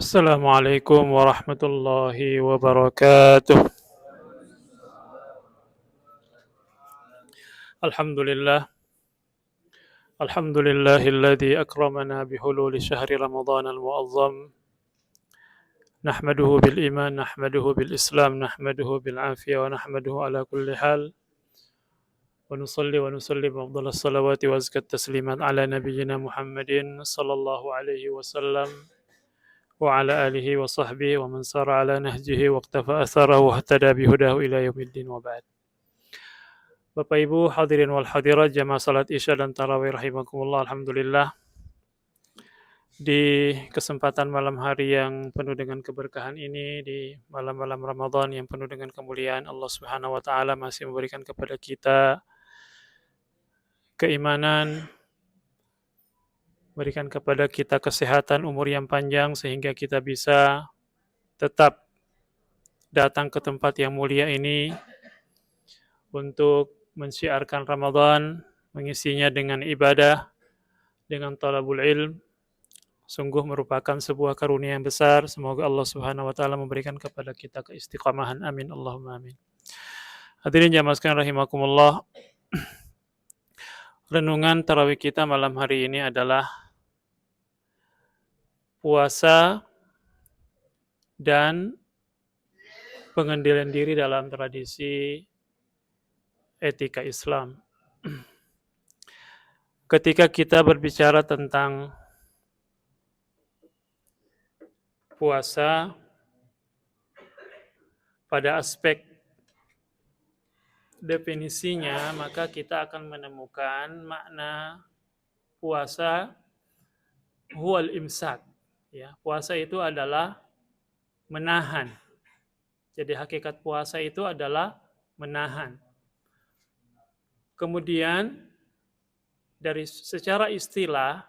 Assalamualaikum warahmatullahi wabarakatuh. Alhamdulillah, alhamdulillahilladzi akramana bihululi syahri Ramadan al-mu'azzam. Nahmaduhu bil iman, nahmaduhu bil Islam, nahmaduhu bil afiyah wa nahmaduhu ala kulli hal. Wa nusalli wa nusallim afdalas salawati wa azkat taslimat ala nabiyyina Muhammadin sallallahu alaihi wasallam wa ala alihi wa sahbihi wa man sara ala nahjihi wa iqtafa atharahu wa ihtada bihudahu ila yaumiddin wa ba'd. Bapak Ibu hadirin wal hadirat jamaah salat Isya dan tarawih rahimakumullah. Alhamdulillah, di kesempatan malam hari yang penuh dengan keberkahan ini, di malam-malam Ramadan yang penuh dengan kemuliaan, Allah Subhanahu wa taala masih memberikan kepada kita keimanan, berikan kepada kita kesehatan, umur yang panjang sehingga kita bisa tetap datang ke tempat yang mulia ini untuk mensyiarkan Ramadan, mengisinya dengan ibadah, dengan talabul ilm. Sungguh merupakan sebuah karunia yang besar. Semoga Allah Subhanahu wa taala memberikan kepada kita keistiqamahan. Amin Allahumma amin. Hadirin jamaah sekalian rahimakumullah. Renungan tarawih kita malam hari ini adalah puasa dan pengendalian diri dalam tradisi etika Islam. Ketika kita berbicara tentang puasa pada aspek definisinya, maka kita akan menemukan makna puasa huwal imsak. Ya, puasa itu adalah menahan. Jadi hakikat puasa itu adalah menahan. Kemudian dari secara istilah,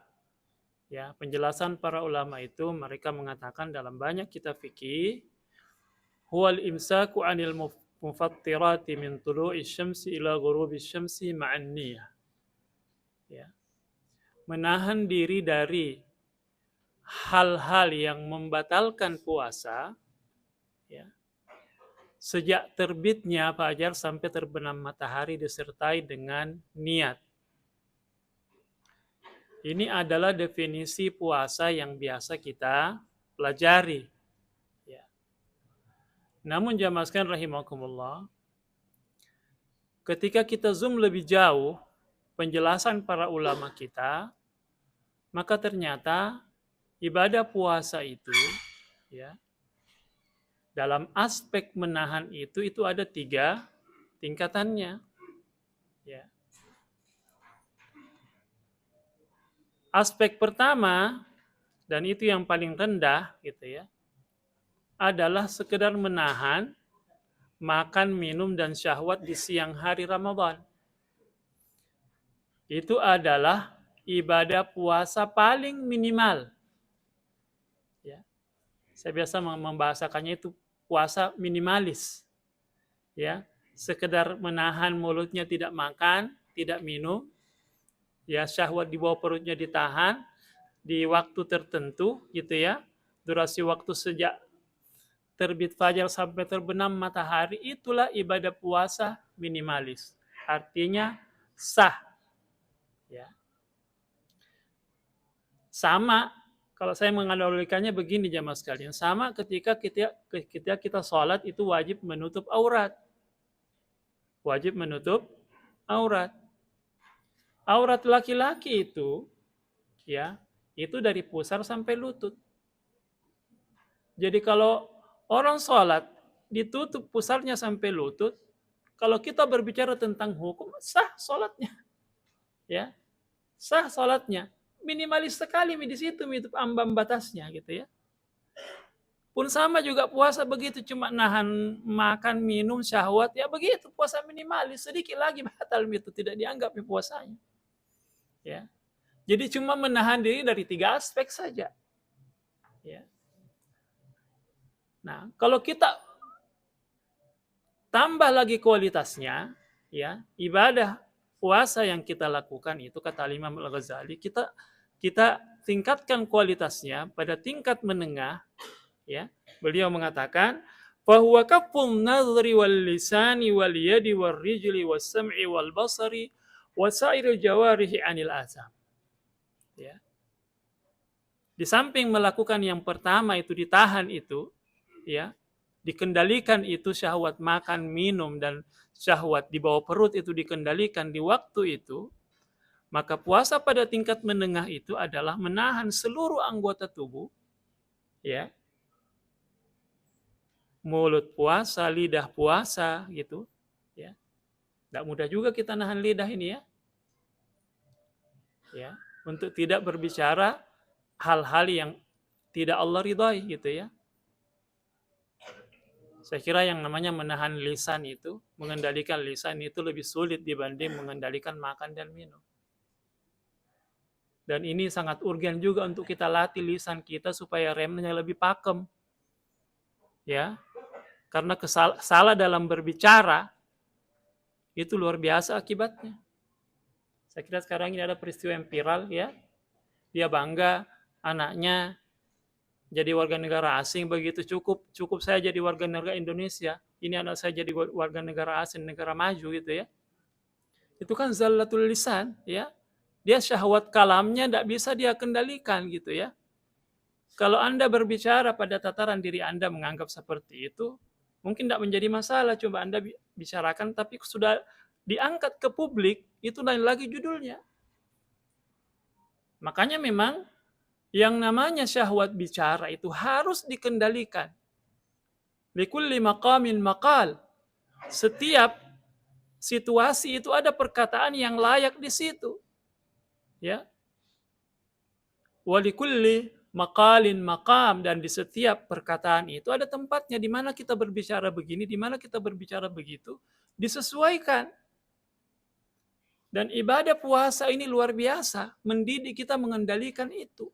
ya, penjelasan para ulama itu mereka mengatakan dalam banyak kitab fikih, huwal imsaku 'anil mufattirati min tulu'i syamsi ila ghurubi syamsi ma'an niyah. Ya. Menahan diri dari hal-hal yang membatalkan puasa, ya, sejak terbitnya fajar sampai terbenam matahari disertai dengan niat. Ini adalah definisi puasa yang biasa kita pelajari. Ya. Namun jamaah sekalian rahimakumullah, ketika kita zoom lebih jauh penjelasan para ulama kita, maka ternyata ibadah puasa itu, ya, dalam aspek menahan itu ada 3 tingkatannya. Ya. Aspek pertama, dan itu yang paling rendah, gitu ya, adalah sekedar menahan makan, minum, dan syahwat di siang hari Ramadan. Itu adalah ibadah puasa paling minimal. Ya. Saya biasa membahasakannya itu puasa minimalis. Ya, sekedar menahan mulutnya tidak makan, tidak minum, ya, syahwat di bawah perutnya ditahan di waktu tertentu, gitu ya. Durasi waktu sejak terbit fajar sampai terbenam matahari, itulah ibadah puasa minimalis. Artinya sah. Ya. Sama, kalau saya menganalogikannya begini jamaah sekalian, sama ketika kita sholat itu wajib menutup aurat. Wajib menutup aurat. Aurat laki-laki itu, ya, itu dari pusar sampai lutut. Jadi kalau orang sholat ditutup pusarnya sampai lutut, kalau kita berbicara tentang hukum, sah sholatnya. Ya, sah sholatnya. Minimalis sekali di situ itu ambang batasnya, gitu ya. Pun sama juga puasa begitu, cuma nahan makan, minum, syahwat, ya begitu puasa minimalis, sedikit lagi batal itu, tidak dianggap puasanya. Ya. Jadi cuma menahan diri dari 3 aspek saja. Ya. Nah, kalau kita tambah lagi kualitasnya, ya, ibadah puasa yang kita lakukan itu kata Imam Al-Ghazali, kita tingkatkan kualitasnya pada tingkat menengah, ya. Beliau mengatakan, "Fahuwa kaffun nadhri wal lisani wal yadi wal rijli was sam'i wal basari wa sa'iril jawarihi 'anil azam." Ya. Di samping melakukan yang pertama itu ditahan itu, ya, dikendalikan itu syahwat makan, minum dan syahwat di bawah perut itu dikendalikan di waktu itu, maka puasa pada tingkat menengah itu adalah menahan seluruh anggota tubuh, ya, mulut puasa, lidah puasa, gitu, ya. Tidak mudah juga kita nahan lidah ini, ya, untuk tidak berbicara hal-hal yang tidak Allah ridhai, gitu ya. Saya kira yang namanya menahan lisan itu, mengendalikan lisan itu lebih sulit dibanding mengendalikan makan dan minum. Dan ini sangat urgen juga untuk kita latih lisan kita supaya remnya lebih pakem. Ya, karena salah dalam berbicara itu luar biasa akibatnya. Saya kira sekarang ini ada peristiwa yang viral, ya. Dia bangga anaknya jadi warga negara asing, begitu cukup saya jadi warga negara Indonesia, ini anak saya jadi warga negara asing, negara maju, gitu ya. Itu kan zallatul lisan, ya. Dia syahwat kalamnya tidak bisa dia kendalikan, gitu ya. Kalau Anda berbicara pada tataran diri Anda menganggap seperti itu, mungkin tidak menjadi masalah, coba Anda bicarakan, tapi sudah diangkat ke publik, itu lain lagi judulnya. Makanya memang yang namanya syahwat bicara itu harus dikendalikan. Likulli maqamin maqal. Setiap situasi itu ada perkataan yang layak di situ. Ya. Walikulli maqalin maqam, dan di setiap perkataan itu ada tempatnya, di mana kita berbicara begini, di mana kita berbicara begitu, disesuaikan. Dan ibadah puasa ini luar biasa, mendidik kita mengendalikan itu.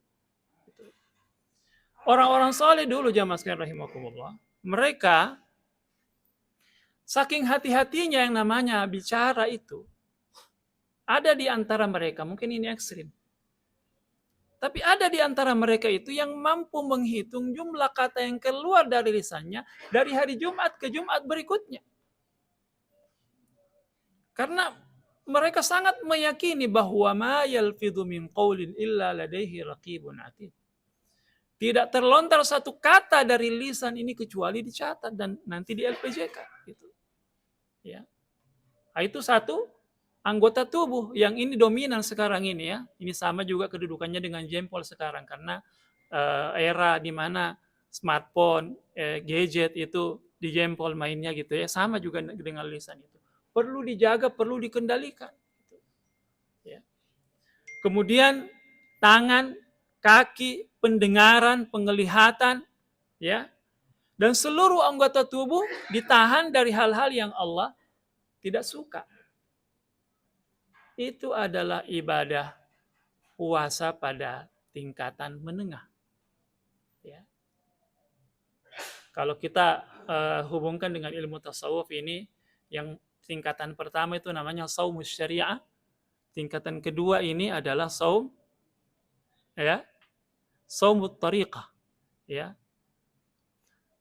Orang-orang soleh dulu jamaah sekalian rahimakumullah, mereka saking hati-hatinya yang namanya bicara itu, ada di antara mereka, mungkin ini ekstrim, tapi ada di antara mereka itu yang mampu menghitung jumlah kata yang keluar dari lisannya dari hari Jumat ke Jumat berikutnya. Karena mereka sangat meyakini bahwa ma yalfidhu min qaulin illa ladaihi raqibun atid. Tidak terlontar satu kata dari lisan ini kecuali dicatat dan nanti di LPJK. Gitu. Ya. Nah, itu satu anggota tubuh yang ini dominan sekarang ini, ya. Ini sama juga kedudukannya dengan jempol sekarang, karena era di mana smartphone, gadget itu di jempol mainnya, gitu ya. Sama juga dengan lisan itu. Perlu dijaga, perlu dikendalikan. Ya. Kemudian tangan, kaki, pendengaran, penglihatan, ya, dan seluruh anggota tubuh ditahan dari hal-hal yang Allah tidak suka. Itu adalah ibadah puasa pada tingkatan menengah. Ya. Kalau kita hubungkan dengan ilmu tasawuf ini, yang tingkatan pertama itu namanya saumus syariah, tingkatan kedua ini adalah saum, ya, saumut tariqah, ya.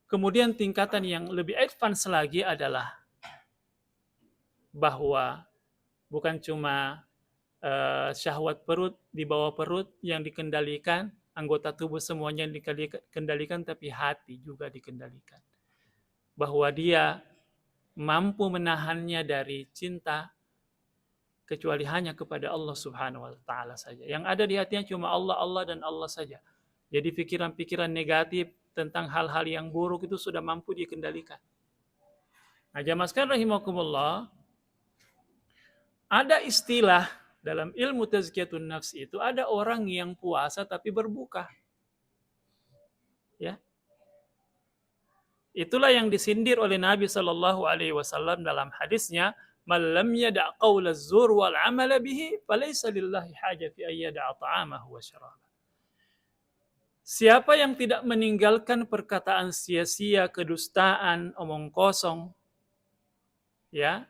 Kemudian tingkatan yang lebih advance lagi adalah bahwa bukan cuma syahwat perut, di bawah perut yang dikendalikan, anggota tubuh semuanya yang dikendalikan, tapi hati juga dikendalikan. Bahwa dia mampu menahannya dari cinta kecuali hanya kepada Allah Subhanahu wa taala saja. Yang ada di hatinya cuma Allah, Allah dan Allah saja. Jadi pikiran-pikiran negatif tentang hal-hal yang buruk itu sudah mampu dikendalikan. Nah, jamaah sekalian rahimakumullah, ada istilah dalam ilmu tazkiyatun nafs itu, ada orang yang puasa tapi berbuka. Ya. Itulah yang disindir oleh Nabi Shallallahu alaihi wasallam dalam hadisnya, "Man lam yada' qaula az-zur wal 'amala bihi, falaysa lillahi haja fi ay yada'a ta'amahu wa syarabah." Siapa yang tidak meninggalkan perkataan sia-sia, kedustaan, omong kosong, ya,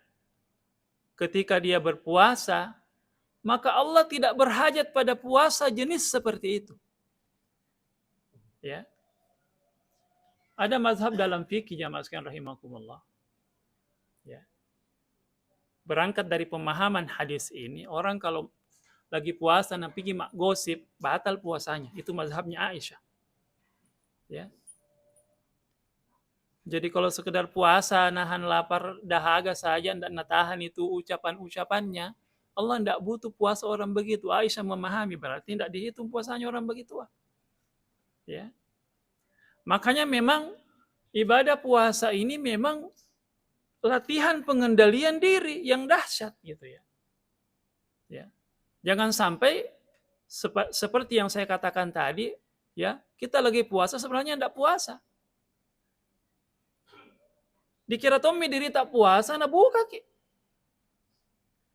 ketika dia berpuasa, maka Allah tidak berhajat pada puasa jenis seperti itu. Ya. Ada mazhab dalam fikih jamaah sekalian rahimakumullah. Ya. Berangkat dari pemahaman hadis ini, orang kalau lagi puasa dan pergi gosip, batal puasanya. Itu mazhabnya Aisyah. Ya. Jadi kalau sekedar puasa, nahan lapar, dahaga saja, tidak tahan itu ucapan-ucapannya, Allah tidak butuh puasa orang begitu. Aisyah memahami, berarti tidak dihitung puasanya orang begitu. Ya. Makanya memang ibadah puasa ini memang latihan pengendalian diri yang dahsyat gitu ya. Ya. Jangan sampai seperti yang saya katakan tadi, ya, kita lagi puasa sebenarnya tidak puasa. Dikira Tommy diri tak puasa, nah buka ki.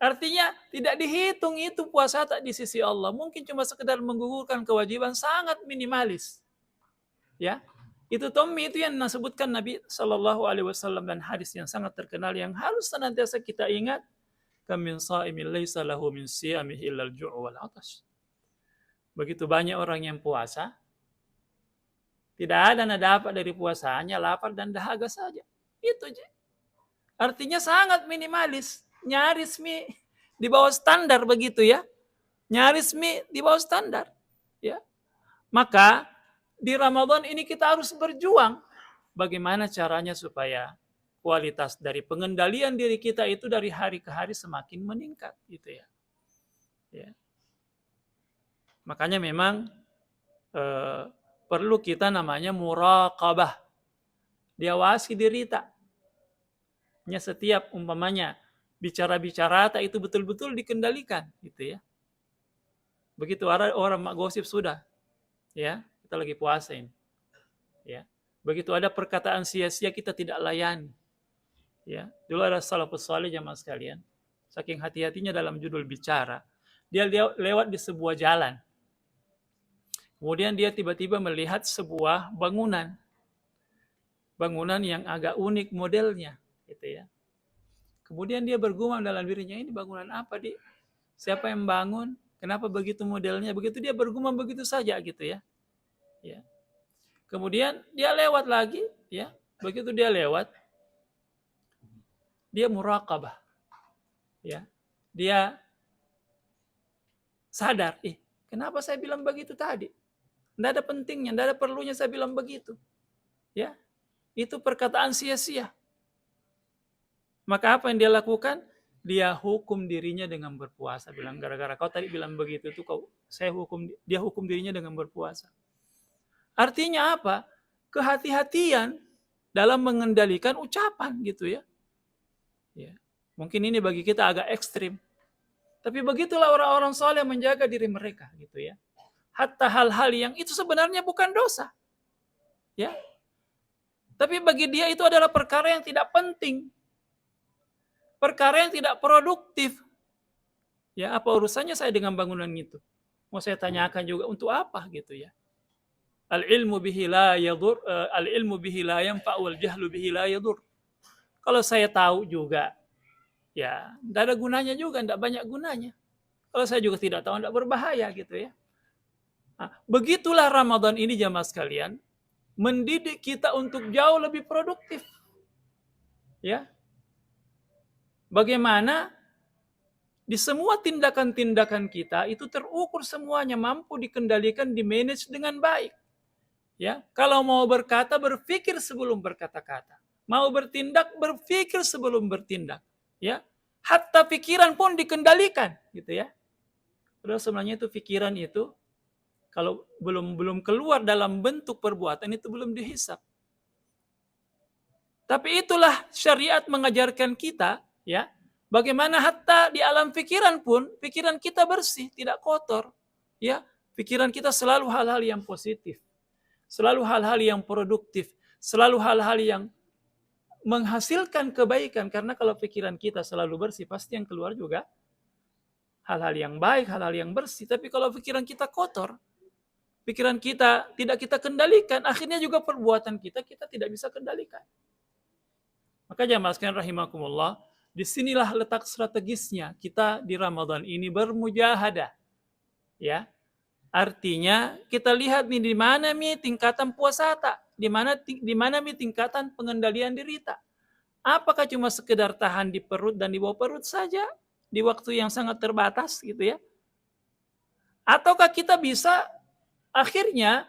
Artinya tidak dihitung itu puasa tak di sisi Allah. Mungkin cuma sekedar menggugurkan kewajiban sangat minimalis. Ya, itu Tommy itu yang disebutkan Nabi Shallallahu Alaihi Wasallam dan hadis yang sangat terkenal yang harus senantiasa kita ingat. Kamin sa'imin laisa lahu min siyamihi illal ju'u wal 'atash. Begitu banyak orang yang puasa, tidak ada dapat dari puasanya lapar dan dahaga saja. Itu aja. Artinya sangat minimalis, nyaris di bawah standar begitu ya. Nyaris di bawah standar, ya. Maka di Ramadan ini kita harus berjuang bagaimana caranya supaya kualitas dari pengendalian diri kita itu dari hari ke hari semakin meningkat gitu ya. Ya. Makanya memang perlu kita namanya muraqabah. Diawasi diri tak. Setiap umpamanya bicara-bicara tak itu betul-betul dikendalikan gitu ya. Begitu orang gosip sudah ya, kita lagi puasa ini. Ya. Begitu ada perkataan sia-sia kita tidak layani. Ya, dulu ada salafus saleh jamaah sekalian. Saking hati-hatinya dalam judul bicara, dia lewat di sebuah jalan. Kemudian dia tiba-tiba melihat sebuah bangunan. Bangunan yang agak unik modelnya, gitu ya. Kemudian dia bergumam dalam dirinya, ini bangunan apa, Di? Siapa yang bangun? Kenapa begitu modelnya? Begitu dia bergumam begitu saja gitu ya. Ya. Kemudian dia lewat lagi, ya. Begitu dia lewat, dia muraqabah. Ya. Dia sadar, kenapa saya bilang begitu tadi? Tidak ada pentingnya, tidak ada perlunya saya bilang begitu. Ya. Itu perkataan sia-sia. Maka apa yang dia lakukan? Dia hukum dirinya dengan berpuasa. Bilang gara-gara kau tadi bilang begitu tuh dia hukum dirinya dengan berpuasa. Artinya apa? Kehati-hatian dalam mengendalikan ucapan gitu ya. Ya. Mungkin ini bagi kita agak ekstrim. Tapi begitulah orang-orang soleh menjaga diri mereka gitu ya. Hatta hal-hal yang itu sebenarnya bukan dosa. Ya. Tapi bagi dia itu adalah perkara yang tidak penting. Perkara yang tidak produktif. Ya, apa urusannya saya dengan bangunan itu? Mau saya tanyakan juga untuk apa gitu ya. Al-ilmu bihi la yadur, al-ilmu bihi la yanfa' wal jahlu bihi la yadur. Kalau saya tahu juga, ya, tidak ada gunanya juga, tidak banyak gunanya. Kalau saya juga tidak tahu, tidak berbahaya gitu ya. Nah, begitulah Ramadan ini jamaah sekalian, mendidik kita untuk jauh lebih produktif. Ya. Bagaimana di semua tindakan-tindakan kita itu terukur semuanya, mampu dikendalikan, dimanage dengan baik. Ya, kalau mau berkata, berpikir sebelum berkata-kata. Mau bertindak, berpikir sebelum bertindak. Ya, hatta pikiran pun dikendalikan, gitu ya. Padahal sebenarnya itu pikiran itu kalau belum keluar dalam bentuk perbuatan itu belum dihisap. Tapi itulah syariat mengajarkan kita, ya, bagaimana hatta di alam pikiran pun pikiran kita bersih, tidak kotor, ya. Pikiran kita selalu hal-hal yang positif, selalu hal-hal yang produktif, selalu hal-hal yang menghasilkan kebaikan. Karena kalau pikiran kita selalu bersih, pasti yang keluar juga hal-hal yang baik, hal-hal yang bersih. Tapi kalau pikiran kita kotor, pikiran kita tidak kita kendalikan, akhirnya juga perbuatan kita tidak bisa kendalikan. Maka jamaah sekalian rahimakumullah, Disinilah letak strategisnya kita di Ramadan ini bermujahadah. Ya, artinya kita lihat nih di mana nih tingkatan puasa tak, di mana nih tingkatan pengendalian diri tak. Apakah cuma sekedar tahan di perut dan di bawah perut saja di waktu yang sangat terbatas gitu ya? Ataukah kita bisa akhirnya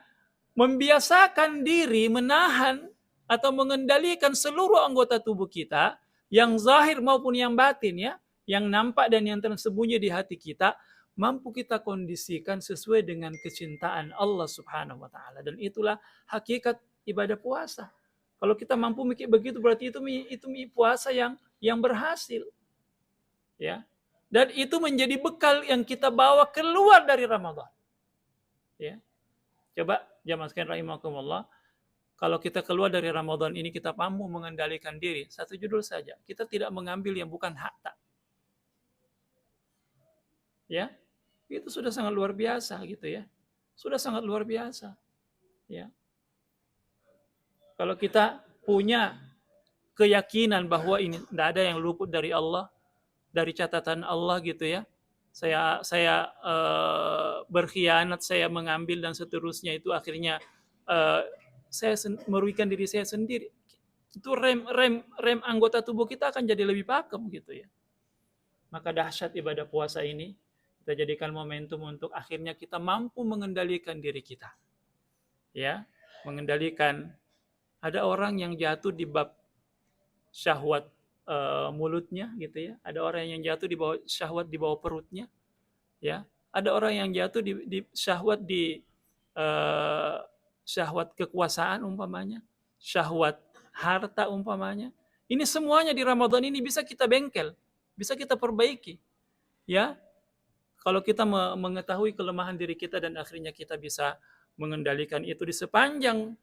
membiasakan diri menahan atau mengendalikan seluruh anggota tubuh kita yang zahir maupun yang batin ya, yang nampak dan yang tersembunyi di hati kita, mampu kita kondisikan sesuai dengan kecintaan Allah Subhanahu wa taala, dan itulah hakikat ibadah puasa. Kalau kita mampu mikir begitu berarti itu puasa yang berhasil ya. Dan itu menjadi bekal yang kita bawa keluar dari Ramadan. Ya. Coba jamaah sekalian rahimakumullah, kalau kita keluar dari Ramadan ini kita mampu mengendalikan diri, satu judul saja, kita tidak mengambil yang bukan hak tak. Ya, itu sudah sangat luar biasa gitu ya. Sudah sangat luar biasa. Ya. Kalau kita punya keyakinan bahwa ini tidak ada yang luput dari Allah, dari catatan Allah gitu ya. Saya berkhianat, saya mengambil dan seterusnya, itu akhirnya saya merugikan diri saya sendiri. Itu rem anggota tubuh kita akan jadi lebih pakem gitu ya. Maka dahsyat ibadah puasa ini kita jadikan momentum untuk akhirnya kita mampu mengendalikan diri kita. Ya, mengendalikan. Ada orang yang jatuh di bab syahwat mulutnya gitu ya. Ada orang yang jatuh di bawah syahwat di bawah perutnya, ya. Ada orang yang jatuh di syahwat di syahwat kekuasaan umpamanya, syahwat harta umpamanya. Ini semuanya di Ramadan ini bisa kita bengkel, bisa kita perbaiki, ya. Kalau kita mengetahui kelemahan diri kita dan akhirnya kita bisa mengendalikan itu di sepanjang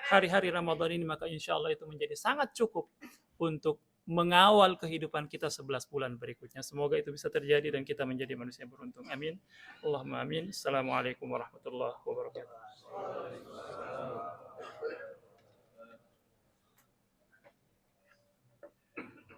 hari-hari Ramadan ini, maka insya Allah itu menjadi sangat cukup untuk mengawal kehidupan kita 11 bulan berikutnya. Semoga itu bisa terjadi dan kita menjadi manusia yang beruntung. Amin. Allahumma amin. Assalamualaikum warahmatullahi wabarakatuh.